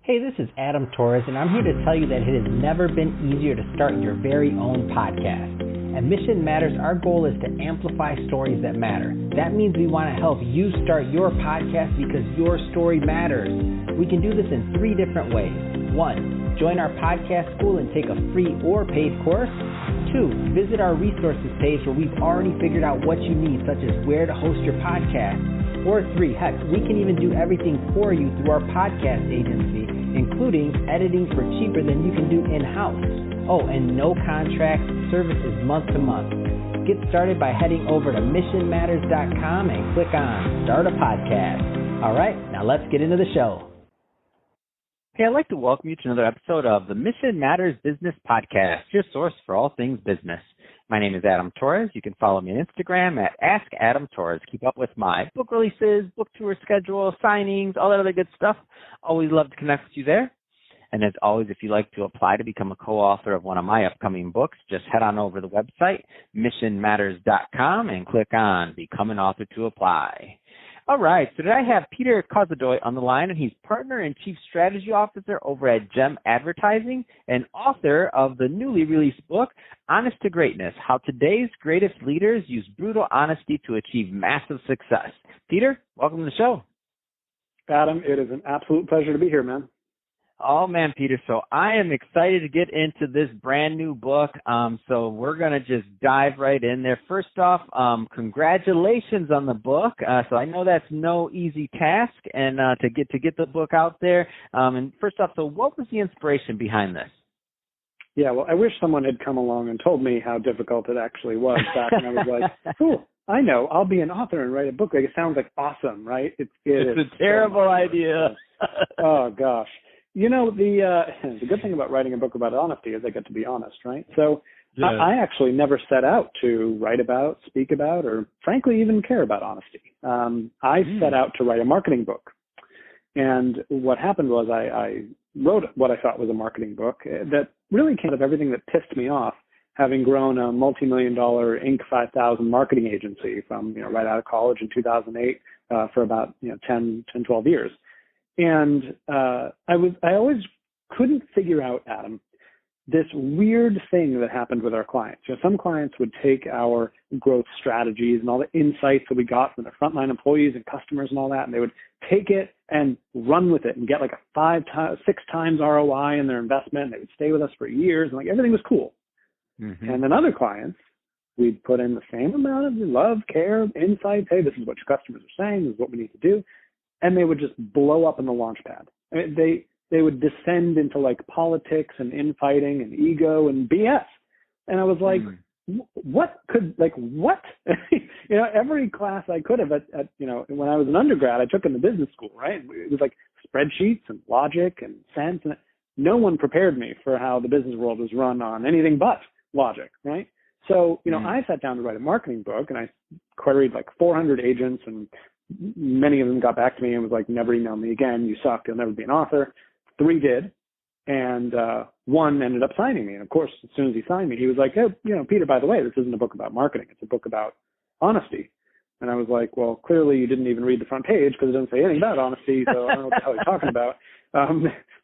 Hey, this is Adam Torres, and I'm here to tell you that it has never been easier to start your very own podcast. At Mission Matters, our goal is to amplify stories that matter. That means we want to help you start your podcast because your story matters. We can do this in 3 different ways. 1, join our podcast school and take a free or paid course. 2, visit our resources page where we've already figured out what you need, such as where to host your podcast. Or 3, heck, we can even do everything for you through our podcast agency, including editing for cheaper than you can do in-house. Oh, and no contract, services month to month. Get started by heading over to missionmatters.com and click on Start a Podcast. All right, now let's get into the show. Hey, I'd like to welcome you to another episode of the Mission Matters Business Podcast, your source for all things business. My name is Adam Torres. You can follow me on Instagram at AskAdamTorres. Keep up with my book releases, book tour schedule, signings, all that other good stuff. Always love to connect with you there. And as always, if you'd like to apply to become a co-author of one of my upcoming books, just head on over to the website, missionmatters.com, and click on Become an Author to apply. All right, so today I have Peter Kozodoy on the line, and he's Partner and Chief Strategy Officer over at Gem Advertising and author of the newly released book, Honest to Greatness, How Today's Greatest Leaders Use Brutal Honesty to Achieve Massive Success. Peter, welcome to the show. Adam, it is an absolute pleasure to be here, man. Oh, man, Peter, so I am excited to get into this brand new book. So we're going to just dive right in there. First off, congratulations on the book. So I know that's no easy task and to get the book out there. And first off, so what was the inspiration behind this? Yeah, well, I wish someone had come along and told me how difficult it actually was back when I was like, cool, I know, I'll be an author and write a book. Like, it sounds like awesome, right? It's a terrible idea. Oh, gosh. You know, the good thing about writing a book about honesty is I get to be honest, right? So yeah. I actually never set out to write about, speak about, or frankly even care about honesty. I set out to write a marketing book. And what happened was I wrote what I thought was a marketing book that really came out of everything that pissed me off, having grown a multi-million-dollar Inc. 5000 marketing agency from, right out of college in 2008 for about, 10, 12 years. And I always couldn't figure out, Adam, this weird thing that happened with our clients. Some clients would take our growth strategies and all the insights that we got from their frontline employees and customers and all that, and they would take it and run with it and get like a 6 times ROI in their investment. And they would stay with us for years, and like everything was cool. Mm-hmm. And then other clients, we'd put in the same amount of love, care, insights. Hey, this is what your customers are saying. This is what we need to do. And they would just blow up in the launch pad. I mean, they would descend into like politics and infighting and ego and BS. And I was like, what? Every class I could have at when I was an undergrad, I took in the business school, right? It was like spreadsheets and logic and sense. And no one prepared me for how the business world was run on anything but logic, right? So, I sat down to write a marketing book, and I queried like 400 agents, and many of them got back to me and was like, never email me again. You suck. You'll never be an author. 3 did. And 1 ended up signing me. And of course, as soon as he signed me, he was like, hey, Peter, by the way, this isn't a book about marketing. It's a book about honesty. And I was like, well, clearly you didn't even read the front page because it doesn't say anything about honesty. So I don't know what the hell you're talking about.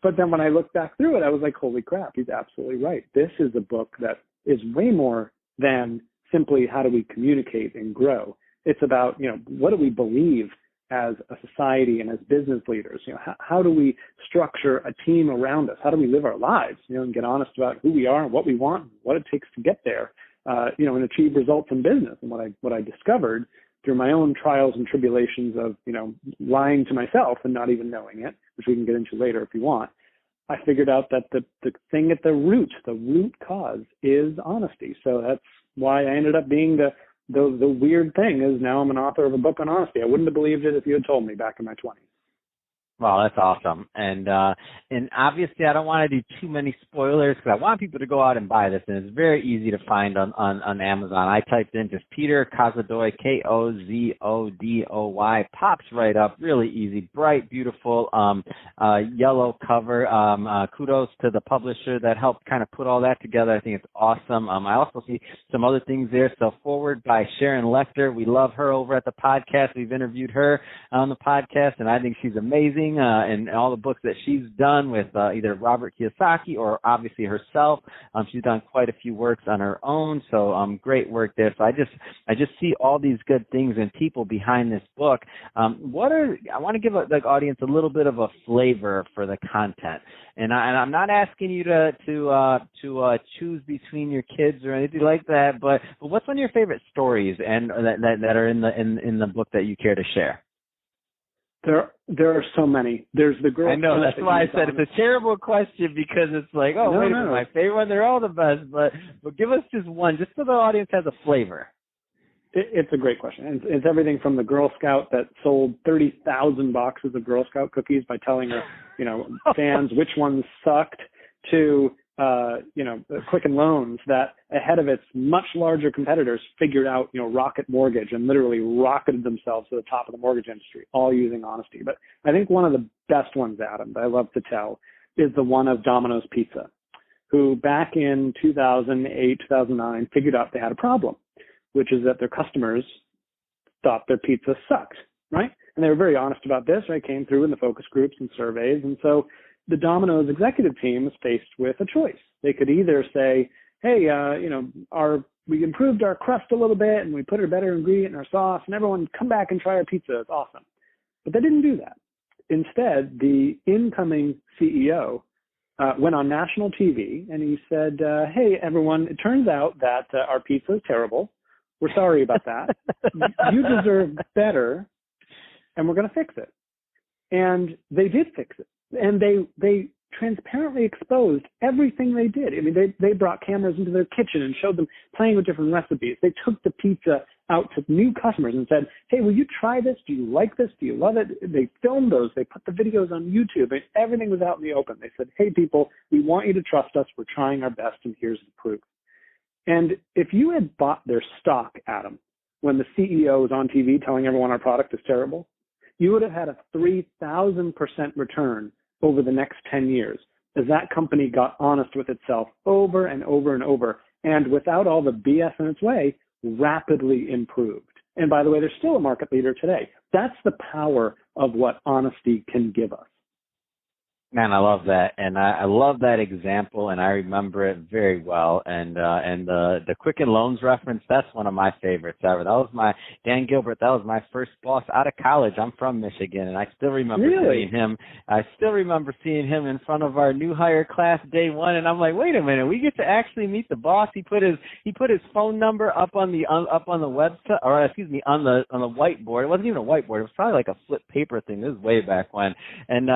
But then when I looked back through it, I was like, holy crap, he's absolutely right. This is a book that is way more than simply how do we communicate and grow. It's about, what do we believe as a society and as business leaders? How do we structure a team around us? How do we live our lives, and get honest about who we are and what we want, and what it takes to get there, and achieve results in business. And what I discovered through my own trials and tribulations of, lying to myself and not even knowing it, which we can get into later if you want, I figured out that the thing at the root cause is honesty. So that's why I ended up being the weird thing is now I'm an author of a book on honesty. I wouldn't have believed it if you had told me back in my 20s. Well, that's awesome. And obviously I don't want to do too many spoilers because I want people to go out and buy this. And it's very easy to find on Amazon. I typed in just Peter Kozodoy, Kozodoy, pops right up. Really easy, bright, beautiful, yellow cover. Kudos to the publisher that helped kind of put all that together. I think it's awesome. I also see some other things there. So forward by Sharon Lecter. We love her over at the podcast. We've interviewed her on the podcast, and I think she's amazing. reading and all the books that she's done with either Robert Kiyosaki or obviously herself. She's done quite a few works on her own, so great work there. So I just see all these good things and people behind this book. I want to give the audience a little bit of a flavor for the content, and I'm not asking you to choose between your kids or anything like that, but what's one of your favorite stories and that are in the book that you care to share? There are so many. There's the girl. I know, that's why I said it's a terrible question, because it's like, my favorite one, they're all the best, but give us just one, just so the audience has a flavor. It's a great question. It's everything from the Girl Scout that sold 30,000 boxes of Girl Scout cookies by telling her, fans which ones sucked, to Quicken Loans that ahead of its much larger competitors figured out, Rocket Mortgage and literally rocketed themselves to the top of the mortgage industry, all using honesty. But I think one of the best ones, Adam, that I love to tell is the one of Domino's Pizza, who back in 2008, 2009 figured out they had a problem, which is that their customers thought their pizza sucked, right? And they were very honest about this, right? Came through in the focus groups and surveys. And so the Domino's executive team was faced with a choice. They could either say, hey, we improved our crust a little bit and we put a better ingredient in our sauce, and everyone come back and try our pizza. It's awesome. But they didn't do that. Instead, the incoming CEO went on national TV and he said, hey, everyone, it turns out that our pizza is terrible. We're sorry about that. You deserve better, and we're going to fix it. And they did fix it. And they transparently exposed everything they did. I mean, they brought cameras into their kitchen and showed them playing with different recipes. They took the pizza out to new customers and said, hey, will you try this? Do you like this? Do you love it? They filmed those. They put the videos on YouTube. And everything was out in the open. They said, hey, people, we want you to trust us. We're trying our best, and here's the proof. And if you had bought their stock, Adam, when the CEO was on TV telling everyone our product is terrible, you would have had a 3,000% return over the next 10 years as that company got honest with itself over and over and over, and without all the BS in its way, rapidly improved. And by the way, they're still a market leader today. That's the power of what honesty can give us. Man, I love that, and I love that example, and I remember it very well. And the Quicken Loans reference, that's one of my favorites ever. That was Dan Gilbert. That was my first boss out of college. I'm from Michigan, and I still remember seeing him. I still remember seeing him in front of our new hire class day one, and I'm like, wait a minute, we get to actually meet the boss. He put his phone number up on the website, or excuse me, on the whiteboard. It wasn't even a whiteboard. It was probably like a flip paper thing. This is way back when, and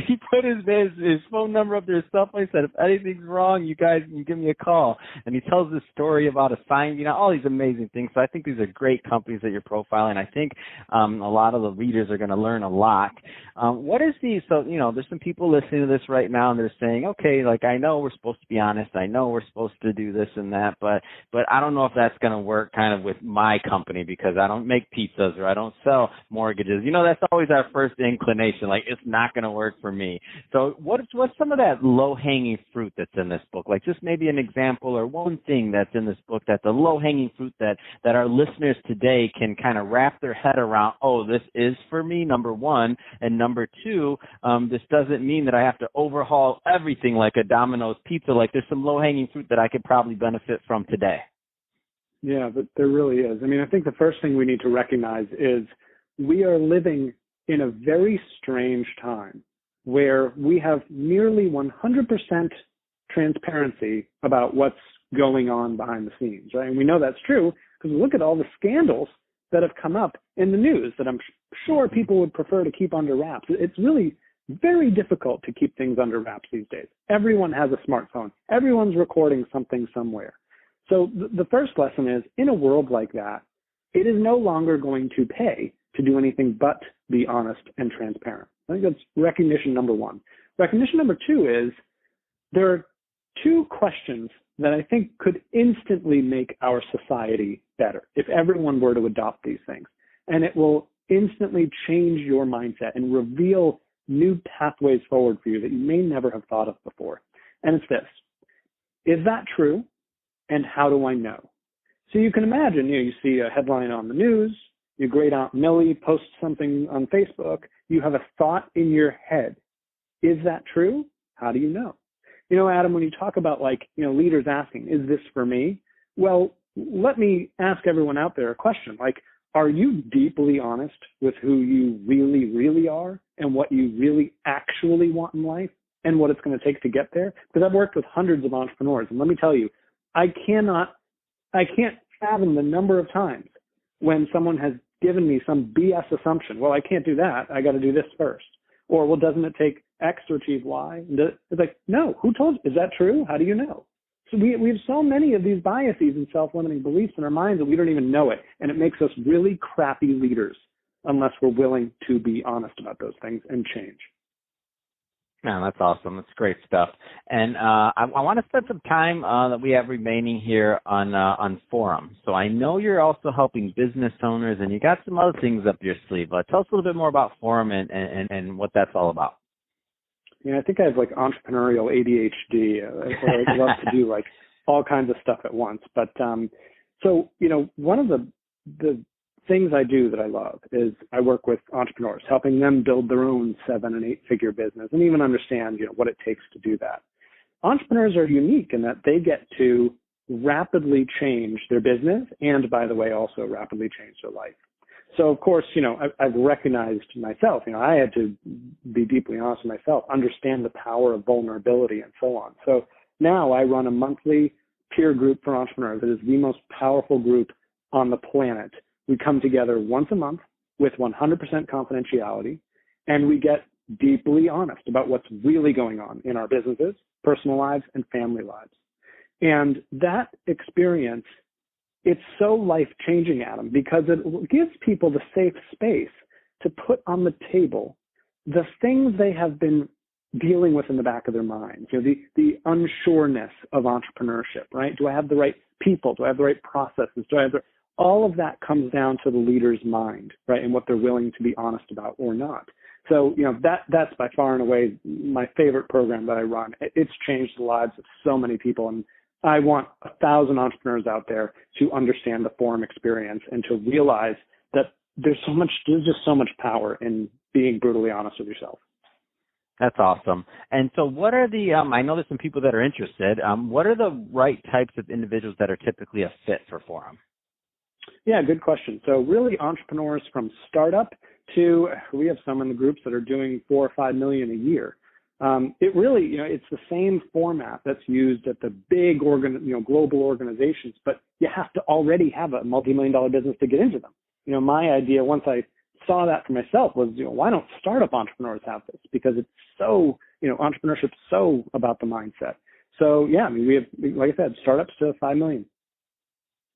he put his phone number up there, stuff. I said, if anything's wrong, you guys can give me a call. And he tells this story about a sign, all these amazing things. So I think these are great companies that you're profiling. I think a lot of the readers are going to learn a lot. There's some people listening to this right now, and they're saying, okay, like, I know we're supposed to be honest. I know we're supposed to do this and that, but I don't know if that's going to work kind of with my company, because I don't make pizzas or I don't sell mortgages. That's always our first inclination. Like, it's not going to work for me. So what's some of that low-hanging fruit that's in this book? Like, just maybe an example or one thing that's in this book that's a low-hanging fruit that our listeners today can kind of wrap their head around, oh, this is for me, number one, and number two, this doesn't mean that I have to overhaul everything like a Domino's Pizza. Like, there's some low-hanging fruit that I could probably benefit from today. Yeah, but there really is. I mean, I think the first thing we need to recognize is we are living in a very strange time where we have nearly 100% transparency about what's going on behind the scenes, right? And we know that's true because look at all the scandals that have come up in the news that I'm sure people would prefer to keep under wraps. It's really very difficult to keep things under wraps these days. Everyone has a smartphone. Everyone's recording something somewhere. So the first lesson is, in a world like that, it is no longer going to pay to do anything but be honest and transparent. I think that's recognition number one. Recognition number two is there are two questions that I think could instantly make our society better if everyone were to adopt these things. And it will instantly change your mindset and reveal new pathways forward for you that you may never have thought of before. And it's this: is that true? And how do I know? So you can imagine, you see a headline on the news, your great Aunt Millie posts something on Facebook, you have a thought in your head. Is that true? How do you know? You know, Adam, when you talk about leaders asking, is this for me? Well, let me ask everyone out there a question. Are you deeply honest with who you really, really are and what you really actually want in life and what it's going to take to get there? Because I've worked with hundreds of entrepreneurs, and let me tell you, I can't fathom the number of times when someone has given me some BS assumption. Well, I can't do that. I got to do this first. Or, well, doesn't it take X to achieve Y? And it's like, no, who told you? Is that true? How do you know? So we have so many of these biases and self-limiting beliefs in our minds that we don't even know it. And it makes us really crappy leaders unless we're willing to be honest about those things and change. Man, that's awesome. That's great stuff. And I want to spend some time that we have remaining here on Forum. So I know you're also helping business owners, and you got some other things up your sleeve. Tell us a little bit more about Forum and what that's all about. Yeah, I think I have entrepreneurial ADHD. I love to do all kinds of stuff at once. But so one of the things I do that I love is I work with entrepreneurs, helping them build their own 7- and 8-figure business and even understand what it takes to do that. Entrepreneurs are unique in that they get to rapidly change their business and, by the way, also rapidly change their life. So, of course, I've recognized myself, I had to be deeply honest with myself, understand the power of vulnerability and so on. So now I run a monthly peer group for entrepreneurs. It is the most powerful group on the planet. We come together once a month with 100% confidentiality, and we get deeply honest about what's really going on in our businesses, personal lives, and family lives. And that experience, it's so life-changing, Adam, because it gives people the safe space to put on the table the things they have been dealing with in the back of their minds, the unsureness of entrepreneurship, right? Do I have the right people? Do I have the right processes? All of that comes down to the leader's mind, right, and what they're willing to be honest about or not. So, that's by far and away my favorite program that I run. It's changed the lives of so many people, and I want 1,000 entrepreneurs out there to understand the Forum experience and to realize that there's just so much power in being brutally honest with yourself. That's awesome. And so what are I know there's some people that are interested, what are the right types of individuals that are typically a fit for Forum? Yeah, good question. So really entrepreneurs from startup to, we have some in the groups that are doing $4 or $5 million a year. It really, it's the same format that's used at the big global organizations, but you have to already have a multi-million-dollar business to get into them. My idea once I saw that for myself was, why don't startup entrepreneurs have this? Because it's so, entrepreneurship's so about the mindset. So yeah, we have, like I said, startups to 5 million.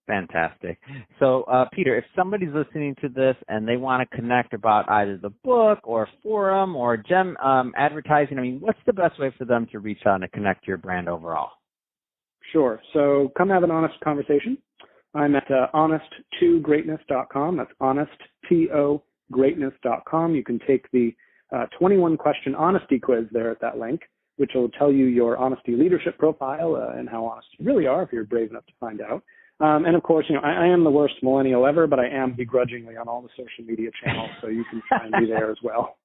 Fantastic. So, Peter, if somebody's listening to this and they want to connect about either the book or Forum or Gem advertising, what's the best way for them to reach out and connect to your brand overall? Sure. So come have an honest conversation. I'm at honest2greatness.com. That's honest2greatness.com. You can take the 21-question honesty quiz there at that link, which will tell you your honesty leadership profile and how honest you really are if you're brave enough to find out. And of course, I am the worst millennial ever, but I am begrudgingly on all the social media channels, so you can find me there as well.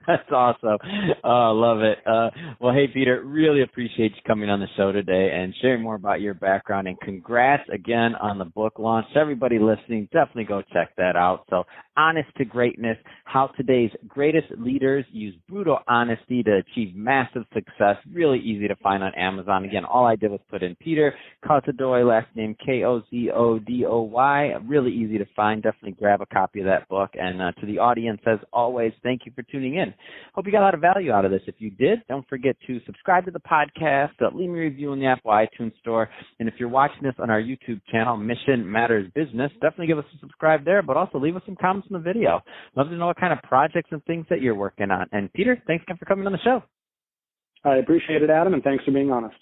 That's awesome. Oh, love it. Well, hey, Peter, really appreciate you coming on the show today and sharing more about your background. And congrats again on the book launch. Everybody listening, definitely go check that out. So, Honest to Greatness, How Today's Greatest Leaders Use Brutal Honesty to Achieve Massive Success. Really easy to find on Amazon. Again, all I did was put in Peter Kozodoy, last name Kozodoy. Really easy to find. Definitely grab a copy of that book. And to the audience, as always, thank you for tuning in. Hope you got a lot of value out of this. If you did, don't forget to subscribe to the podcast, leave me a review in the Apple iTunes store. And if you're watching this on our YouTube channel, Mission Matters Business, definitely give us a subscribe there, but also leave us some comments in the video. Love to know what kind of projects and things that you're working on. And Peter, thanks again for coming on the show. I appreciate it, Adam, and thanks for being honest.